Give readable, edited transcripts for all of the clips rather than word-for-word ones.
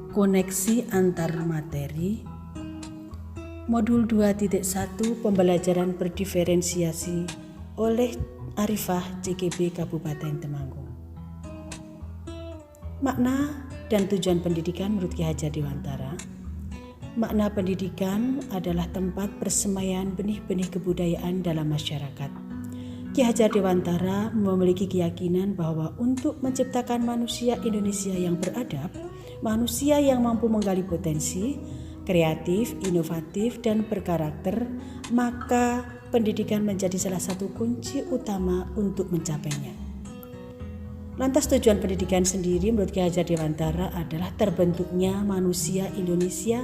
Koneksi antar materi. Modul 2.1 Pembelajaran berdiferensiasi oleh Arifah CKB Kabupaten Temanggung. Makna dan tujuan pendidikan menurut Ki Hajar Dewantara. Makna pendidikan adalah tempat persemaian benih-benih kebudayaan dalam masyarakat. Ki Hajar Dewantara memiliki keyakinan bahwa untuk menciptakan manusia Indonesia yang beradab, manusia yang mampu menggali potensi, kreatif, inovatif, dan berkarakter, maka pendidikan menjadi salah satu kunci utama untuk mencapainya. Lantas tujuan pendidikan sendiri menurut Ki Hajar Dewantara adalah terbentuknya manusia Indonesia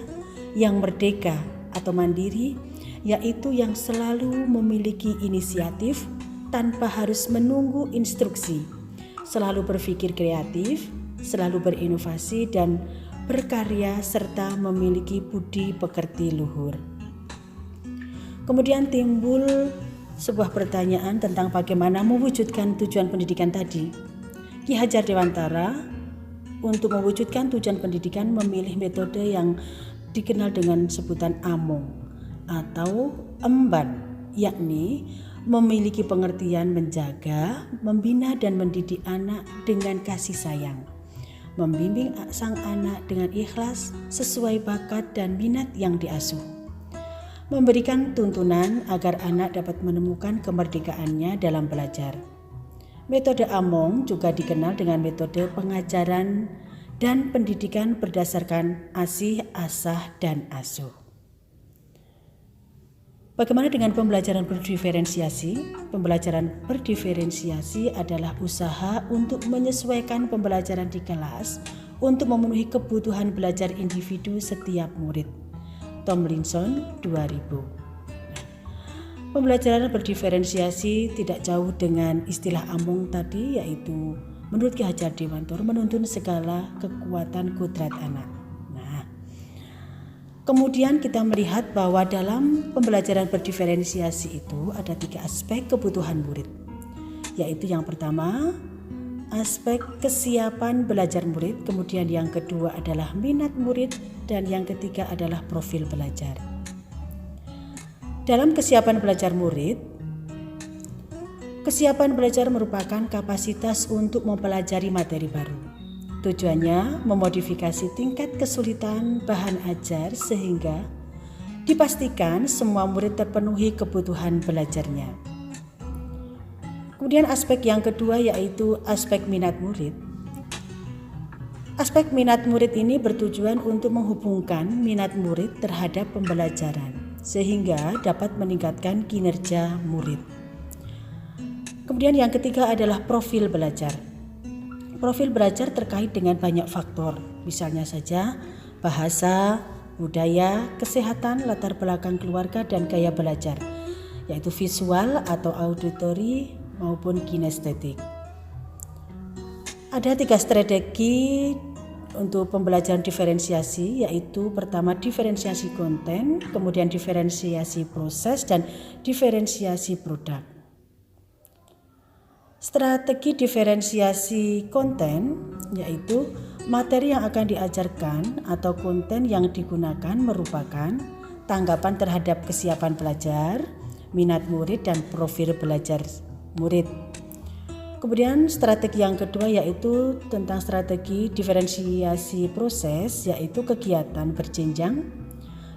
yang merdeka atau mandiri, yaitu yang selalu memiliki inisiatif tanpa harus menunggu instruksi, selalu berpikir kreatif, selalu berinovasi dan berkarya serta memiliki budi pekerti luhur. Kemudian timbul sebuah pertanyaan tentang bagaimana mewujudkan tujuan pendidikan tadi. Ki Hajar Dewantara untuk mewujudkan tujuan pendidikan memilih metode yang dikenal dengan sebutan AMONG atau emban, yakni memiliki pengertian menjaga, membina dan mendidik anak dengan kasih sayang, membimbing sang anak dengan ikhlas sesuai bakat dan minat yang diasuh, memberikan tuntunan agar anak dapat menemukan kemerdekaannya dalam belajar. Metode AMONG juga dikenal dengan metode pengajaran dan pendidikan berdasarkan asih, asah, dan asuh. Bagaimana dengan pembelajaran berdiferensiasi? Pembelajaran berdiferensiasi adalah usaha untuk menyesuaikan pembelajaran di kelas untuk memenuhi kebutuhan belajar individu setiap murid. Tomlinson 2000. Pembelajaran berdiferensiasi tidak jauh dengan istilah AMONG tadi, yaitu menurut Ki Hajar Dewantara menuntun segala kekuatan kodrat anak. Kemudian kita melihat bahwa dalam pembelajaran berdiferensiasi itu ada 3 aspek kebutuhan murid, yaitu yang pertama aspek kesiapan belajar murid, kemudian yang kedua adalah minat murid, dan yang ketiga adalah profil belajar. Dalam kesiapan belajar murid, kesiapan belajar merupakan kapasitas untuk mempelajari materi baru. Tujuannya memodifikasi tingkat kesulitan bahan ajar sehingga dipastikan semua murid terpenuhi kebutuhan belajarnya. Kemudian aspek yang kedua yaitu aspek minat murid. Aspek minat murid ini bertujuan untuk menghubungkan minat murid terhadap pembelajaran sehingga dapat meningkatkan kinerja murid. Kemudian yang ketiga adalah profil belajar. Profil belajar terkait dengan banyak faktor, misalnya saja bahasa, budaya, kesehatan, latar belakang keluarga, dan gaya belajar, yaitu visual atau auditory maupun kinestetik. Ada 3 strategi untuk pembelajaran diferensiasi, yaitu pertama diferensiasi konten, kemudian diferensiasi proses, dan diferensiasi produk. Strategi diferensiasi konten yaitu materi yang akan diajarkan atau konten yang digunakan merupakan tanggapan terhadap kesiapan belajar, minat murid, dan profil belajar murid. Kemudian strategi yang kedua yaitu tentang strategi diferensiasi proses, yaitu kegiatan berjenjang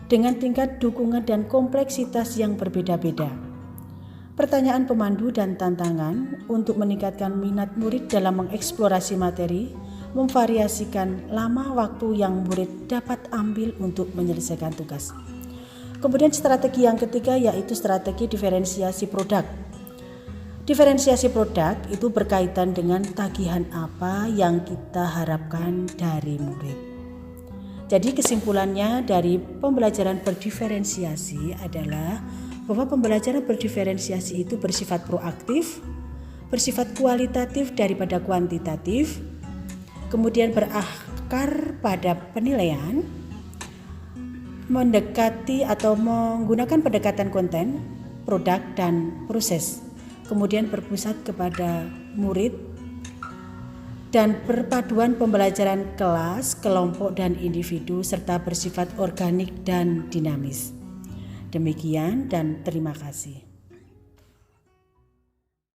dengan tingkat dukungan dan kompleksitas yang berbeda-beda. Pertanyaan pemandu dan tantangan untuk meningkatkan minat murid dalam mengeksplorasi materi, memvariasikan lama waktu yang murid dapat ambil untuk menyelesaikan tugas. Kemudian strategi yang ketiga yaitu strategi diferensiasi produk. Diferensiasi produk itu berkaitan dengan tagihan apa yang kita harapkan dari murid. Jadi kesimpulannya dari pembelajaran berdiferensiasi adalah bahwa pembelajaran berdiferensiasi itu bersifat proaktif, bersifat kualitatif daripada kuantitatif, kemudian berakar pada penilaian, mendekati atau menggunakan pendekatan konten, produk, dan proses, kemudian berpusat kepada murid dan perpaduan pembelajaran kelas, kelompok, dan individu serta bersifat organik dan dinamis. Demikian dan terima kasih.